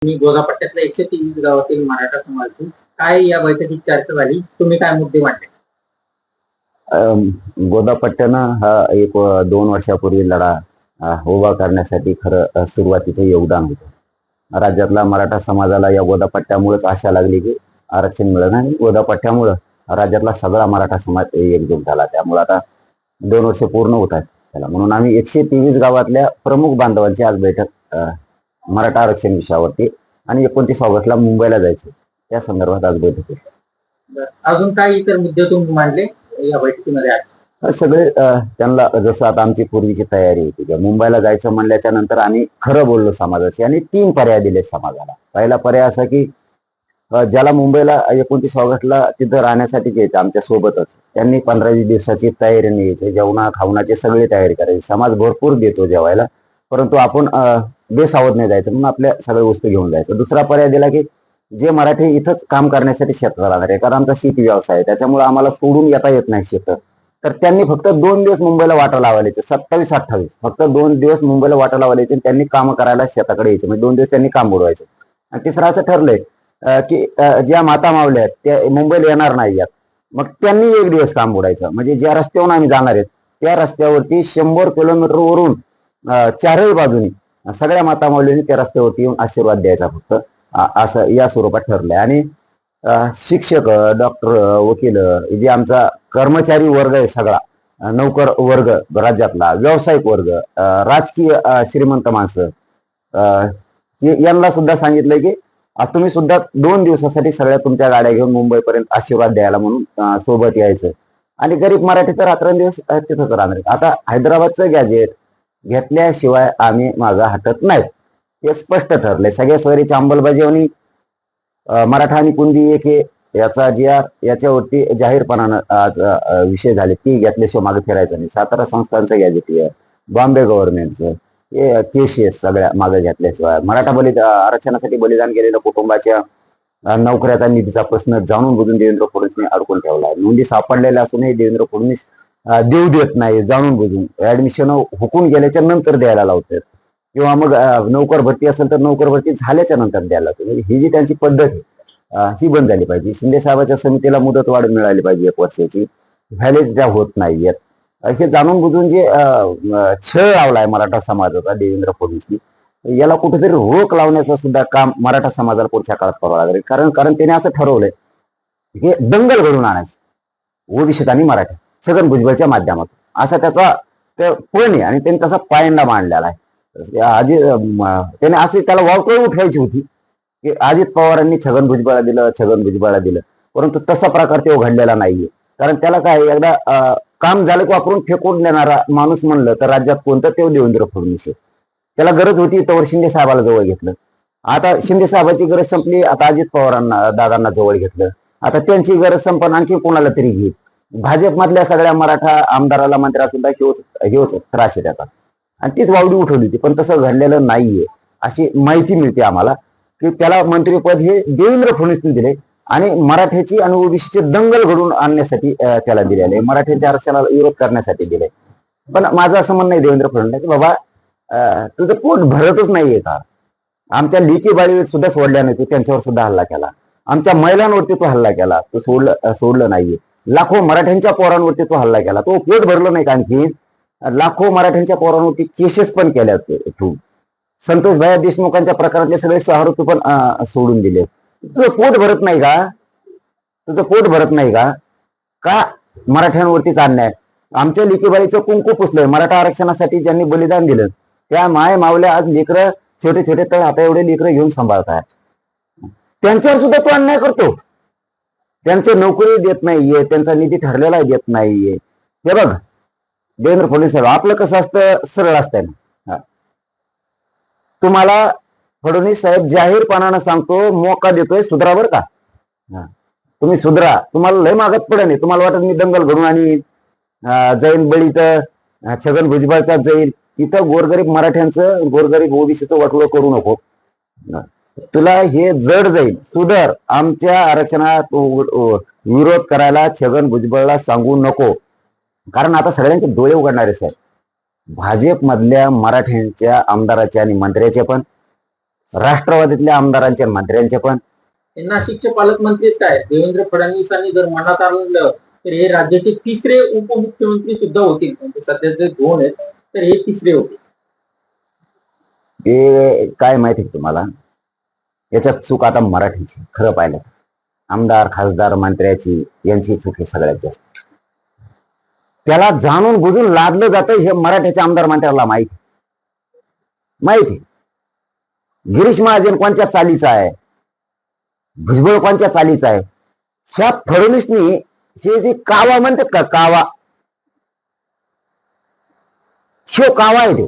मी गोदापट्ट्यातल्या 123 गावातील मराठा समाजातून काय या बैठकीत चर्चा झाली, तुम्ही काय मुद्दे मांडले? गोदापट्ट्यानं हा एक 2 वर्षापूर्वी लढा उभा करण्यासाठी खरं सुरुवातीचं योगदान होतं. राज्यातला मराठा समाजाला या गोदापट्ट्यामुळेच आशा लागली की आरक्षण मिळणं, आणि गोदापट्ट्यामुळं राज्यातला सगळा मराठा समाज एकजूट झाला. त्यामुळे आता 2 वर्ष पूर्ण होत आहेत त्याला. म्हणून आम्ही 123 गावातल्या प्रमुख बांधवांची आज बैठक मराठा आरक्षण विषयावरती, आणि 29 ऑगस्टला मुंबईला जायचं त्या संदर्भात आज बैठक होती. अजून काय इतर मुद्दे तुम्ही मांडले या बैठकीमध्ये? सगळे त्यांना जसं आता आमची पूर्वीची तयारी होती की मुंबईला जायचं म्हणल्याच्या नंतर आम्ही खरं बोललो समाजाशी, आणि 3 पर्याय दिले समाजाला. पहिला पर्याय असा की ज्याला मुंबईला 29 ऑगस्टला तिथं राहण्यासाठी यायचं आमच्या सोबतच, त्यांनी 15-20 दिवसाची तयारीने यायचं, जेवणा खावणाची सगळी तयारी करायची. समाज भरपूर देतो जेवायला, परंतु आपण बेसावध नाही जायचं, म्हणून आपल्या सगळ्या वस्तू घेऊन जायचं. दुसरा पर्याय दिला की जे मराठी इथंच काम करण्यासाठी शेतात राहणार आहे, कारण आमचा शेती व्यवसाय आहे, त्याच्यामुळे आम्हाला सोडून येता येत नाही शेत, तर त्यांनी फक्त 2 दिवस मुंबईला वाटा लावायचे, 27-28 फक्त 2 दिवस मुंबईला वाटा लावायचे, त्यांनी काम करायला शेताकडे यायचं, म्हणजे 2 दिवस त्यांनी काम बुडवायचं. आणि तिसरं असं ठरलंय की ज्या माता मावल्या आहेत त्या मुंबईला येणार नाही आहेत, मग त्यांनी 1 दिवस काम बुडायचं. म्हणजे ज्या रस्त्यावरून आम्ही जाणार आहेत त्या रस्त्यावरती 100 किलोमीटरवरून 4ही बाजूनी सगळ्या माता मावलींनी त्या रस्त्यावरती येऊन आशीर्वाद द्यायचा फक्त, असं या स्वरूपात ठरलंय. आणि शिक्षक, डॉक्टर, वकील, जे आमचा कर्मचारी वर्ग आहे सगळा, नौकर वर्ग राज्यातला, व्यावसायिक वर्ग, राजकीय श्रीमंत माणसं, यांना सुद्धा सांगितलंय की तुम्ही सुद्धा 2 दिवसासाठी सगळ्या तुमच्या गाड्या घेऊन मुंबईपर्यंत आशीर्वाद द्यायला म्हणून सोबत यायचं. आणि गरीब मराठी तर रात्रंदिवस तिथंच राहणार. आता हैदराबादचं गॅजेट घेतल्याशिवाय आम्ही मागं हटत नाहीत, हे स्पष्ट ठरलंय. सगळ्या सोयरीची अंमलबजावणी मराठा आणि कुणबी एक याचा याच्यावरती जाहीरपणानं आज विषय झाले की घेतल्याशिवाय मागे फिरायचं नाही. सातारा संस्थांचं गॅजेट, बॉम्बे गव्हर्नमेंटचं, हे केसेस सगळ्या मागे घेतल्याशिवाय, मराठा आरक्षणासाठी बलिदान केलेल्या कुटुंबाच्या नोकऱ्याचा निधीचा प्रश्न जाणून बुजून देवेंद्र फडणवीसने अडकून ठेवला. नोंदी सापडलेल्या असूनही देवेंद्र फडणवीस देऊ देत नाही, जाणून बुजून ऍडमिशन हुकून गेल्याच्या नंतर द्यायला लावतात, किंवा मग नोकर भरती असेल तर नोकर भरती झाल्याच्या नंतर द्यायला लागतो. म्हणजे ही जी त्यांची पद्धत आहे ही बंद झाली पाहिजे. शिंदे साहेबांच्या समितीला मुदत वाढ मिळाली पाहिजे 1 वर्षाची, व्हॅलिड त्या होत नाहीयेत. हे जाणून बुजून जे छळ लावलाय मराठा समाजाचा देवेंद्र फडणवीसनी, याला कुठेतरी रोख लावण्याचं सुद्धा काम मराठा समाजाला पुढच्या काळात करावं लागेल. कारण त्याने असं ठरवलंय की दंगल घडून आणायचं ओबीसीत आणि मराठा छगन भुजबळच्या माध्यमातून, असा त्याचा पण आहे. आणि त्यांनी तसा पायंडा मांडलेला आहे. त्याने असे त्याला वावकळ उठवायची होती की अजित पवारांनी छगन भुजबळला दिलं, परंतु तसा प्रकार तो घडलेला नाहीये. कारण त्याला काय, एकदा काम झालं की वापरून फेकून देणारा माणूस म्हणलं तर राज्यात कोणतं, ते देवेंद्र फडणवीस. त्याला गरज होती तर शिंदे साहेबाला जवळ घेतलं, आता शिंदे साहेबाची गरज संपली, आता अजित पवारांना दादांना जवळ घेतलं, आता त्यांची गरज संपन आणखी कोणाला तरी घेत. भाजपमधल्या सगळ्या मराठा आमदाराला, मंत्र्याला सुद्धा हेच त्रास आहे त्याचा, आणि तीच वावडी उठवली होती. पण तसं घडलेलं नाहीये अशी माहिती मिळते आम्हाला, की त्याला मंत्रिपद हे देवेंद्र फडणवीसने दिले, आणि मराठ्याची आणि ओबीसीची दंगल घडून आणण्यासाठी त्याला दिलेले, मराठ्यांच्या आरक्षणाला विरोध करण्यासाठी दिले. पण माझं असं म्हणणं आहे देवेंद्र फडणवीस की बाबा तुझं पोट भरतच नाहीये का? आमच्या लेकी बाळीवर सुद्धा सोडल्या नाही, तू त्यांच्यावर सुद्धा हल्ला केला, आमच्या महिलांवरती तो हल्ला केला, तू सोडलं नाहीये. लाखो मराठ्यांच्या पोरांवरती तो हल्ला केला, तो पोट भरलं नाही का? आणखी लाखो मराठ्यांच्या पोरांवरती केसेस पण केल्या तू. संतोष भाया देशमुखांच्या प्रकारातले सगळे शहर तू पण सोडून दिले. तुझं पोट भरत नाही का? तुझं पोट भरत नाही का? का मराठ्यांवरतीच अन्याय? आमच्या लेकीबाईचं कुंकू पुसलंय. मराठा आरक्षणासाठी ज्यांनी बलिदान दिलं त्या माय मावल्या आज लेकरं छोटे छोटे तर आता एवढे लेकरं घेऊन सांभाळतात, त्यांच्यावर सुद्धा तो अन्याय करतो. त्यांचे नोकरी देत नाहीये, त्यांचा निधी ठरलेला देत नाहीये. हे बघ देवेंद्र फडणवीस साहेब, आपलं कसं असतं, सरळ असतंय ना. तुम्हाला फडणवीस साहेब जाहीरपणानं सांगतो, मोका देतोय, सुधरा बरं का. तुम्ही सुधरा, तुम्हाला लय मागत पडे नाही. तुम्हाला वाटत मी दंगल घडून आणि जाईन बळी तर छगन भुजबळचा जाईल, इथं गोरगरीब मराठ्यांचं, गोरगरीब ओबीसीचं वाटोळं करू नको. तुला हे जड जाईल. सुधर, आमच्या आरक्षणात विरोध करायला छगन भुजबळला सांगू नको. कारण आता सगळ्यांचे डोळे उघडणारे साहेब, भाजप मधल्या मराठ्यांच्या आमदाराचे आणि मंत्र्याचे पण, राष्ट्रवादीतल्या आमदारांचे आणि मंत्र्यांचे पण. हे नाशिकचे पालकमंत्रीच काय देवेंद्र फडणवीसांनी जर मनात आणलं तर हे राज्याचे तिसरे उपमुख्यमंत्री सुद्धा होतील. म्हणजे सध्याचे 2 आहेत तर हे तिसरे होते. हे काय माहिती तुम्हाला, याच्यात चूक आता मराठीची खरं पाहिलं. आमदार खासदार मंत्र्याची यांची चूक आहे सगळ्यात जास्त. त्याला जाणून बुजून लादलं जातं हे मराठ्याच्या आमदार मंत्र्याला माहिती. गिरीश महाजन कोणत्या चालीचा आहे, भुजबळ कोणत्या चालीचा आहे. ह्या फडणवीसनी हे जे कावा म्हणतात का, कावा, शो कावा आहे. ते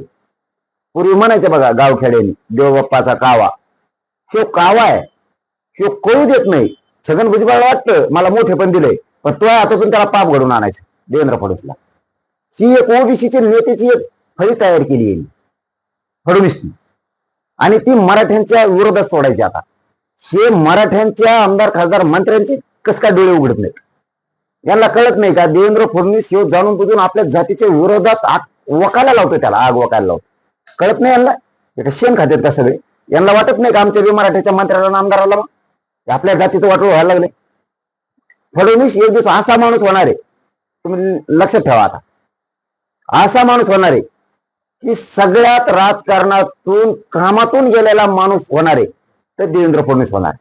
पूर्वी म्हणायचे बघा गावखेड्याने, देवबाप्पाचा कावा. शो कावा आहे, शो कळू देत नाही. छगन भुजबळला वाटतं मला मोठे पण दिलंय, पण तो हातातून त्याला पाप घडून आणायचं देवेंद्र फडणवीसला. ही एक ओबीसीच्या नेत्याची एक फळी तयार केली आहे फडणवीसनी, आणि ती मराठ्यांच्या विरोधात सोडायची. आता हे मराठ्यांच्या आमदार खासदार मंत्र्यांचे कस काय डोळे उघडत नाहीत. यांना कळत नाही का देवेंद्र फडणवीस हे जाणून बुजून आपल्या जातीच्या विरोधात आग वकायला लावतो, त्याला आग वकायला लावतो. कळत नाही यांना. हे शेण खात्यात का सगळे. यांना वाटत नाही का आमच्या बी मराठ्याच्या मंत्र्याला आणि आमदाराला आपल्या जातीचं वाटोळ व्हायला लागले. फडणवीस एक दिवस असा माणूस होणार आहे, तुम्ही लक्षात ठेवा. आता असा माणूस होणार आहे की सगळ्यात राजकारणातून कामातून गेलेला माणूस होणार आहे तर देवेंद्र फडणवीस होणार.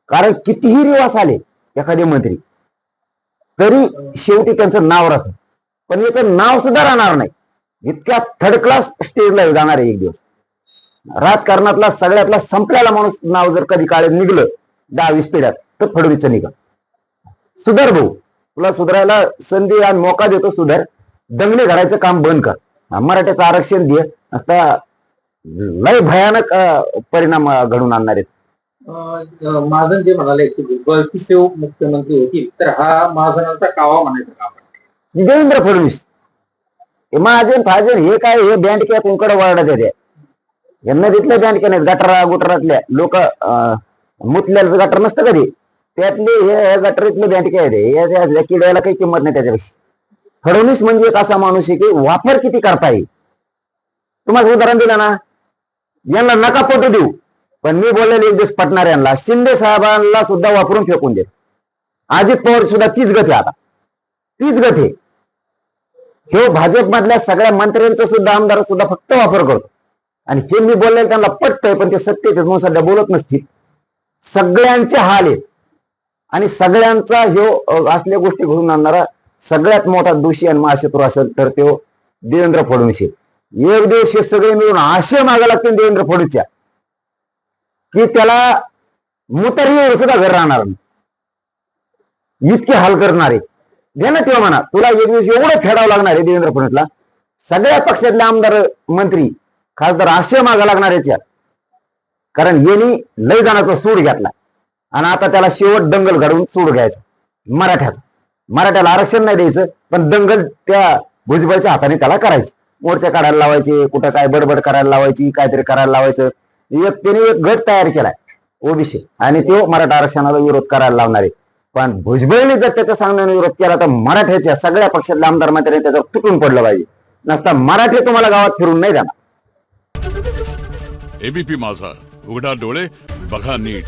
कारण कितीही रिवाज आले एखादे मंत्री तरी शेवटी त्यांचं नाव राहतं, पण याचं नाव सुद्धा राहणार नाही. इतक्या थर्ड क्लास स्टेजला जाणार आहे एक दिवस. राजकारणातला सगळ्यातला संपलेला माणूस नाव जर कधी काळे निघलं 10-20 पिढ्यात तर फडणवीसचं निघा. सुधार भाऊ, तुला सुधारायला संधी आणि मोका देतो, सुधार. दंगली घडायचं काम बंद कर. मराठ्याचं आरक्षण दे, आता लय भयानक परिणाम घडून आणणार आहेत. महाजन जे म्हणाले की भुजबळ तिसरे उपमुख्यमंत्री होतील तर हा महाजनांचा कावा म्हणायचा का? देवेंद्र फडणवीस महाजन फाजन हे काय, हे बँडक्या कुंकड वाढत येते. यांना तिथल्या बँडक्या नाहीत, गटरा गुटरातल्या लोक मुतल्याचं गटर नसतं कधी, त्यातले हे गटरीतले बँडक्या आहेत. किड्याला काही किंमत नाही त्याच्यापेक्षा. फडणवीस म्हणजे एक असा माणूस आहे की वापर किती करता येईल. तुम्हाला उदाहरण दिलं ना, यांना नका पटू देऊ, पण मी बोललेले एक दिवस पटणार यांना. शिंदे साहेबांना सुद्धा वापरून फेकून देत. अजित पवार सुद्धा तीच गती, आता तीच गती. हे भाजपमधल्या सगळ्या मंत्र्यांचा सुद्धा आमदार सुद्धा फक्त वापर करतो. आणि हे मी बोललेलं त्यांना पटतंय, पण ते सत्तेत म्हणून सध्या बोलत नसतील. सगळ्यांचे हाल आहेत आणि सगळ्यांचा ह्यो असल्या गोष्टी घडून आणणारा सगळ्यात मोठा दोषी आणि महाशत्रू असेल तर तो देवेंद्र फडणवीस आहे. एक दिवस हे सगळे मिळून आशय मागा लागतील देवेंद्र फडणवीसच्या की त्याला मुतरीवर सुद्धा घर राहणार नाही, इतके हाल करणारे. ध्यानात ठेवा म्हणा, तुला एक दिवस एवढं फेडावं लागणार आहे देवेंद्र फडणवीसला. सगळ्या पक्षातले आमदार मंत्री खासदार आशय मागा लागणार याच्या, कारण यांनी लय जणांचा सूड घेतला आणि आता त्याला शेवट दंगल घडवून सूड घ्यायचा मराठ्याचा. मराठ्याला आरक्षण नाही द्यायचं, पण दंगल त्या भुजबळच्या हाताने त्याला करायची. मोर्चे काढायला लावायचे, कुठं काय बडबड करायला लावायची, काहीतरी करायला लावायचं. त्याने एक गट तयार केलाय ओबीसी, आणि तो मराठा आरक्षणाला विरोध करायला लावणार आहे. पण भुजबळने जर त्याच्या सांगण्याने विरोध केला तर मराठ्याच्या सगळ्या पक्षातल्या आमदार मंत्र्यांनी त्याच्यावर तुटून पडलं पाहिजे. नसता मराठी तुम्हाला गावात फिरून नाही जाणार. एबीपी माझा, उघडा डोळे बघा नीट.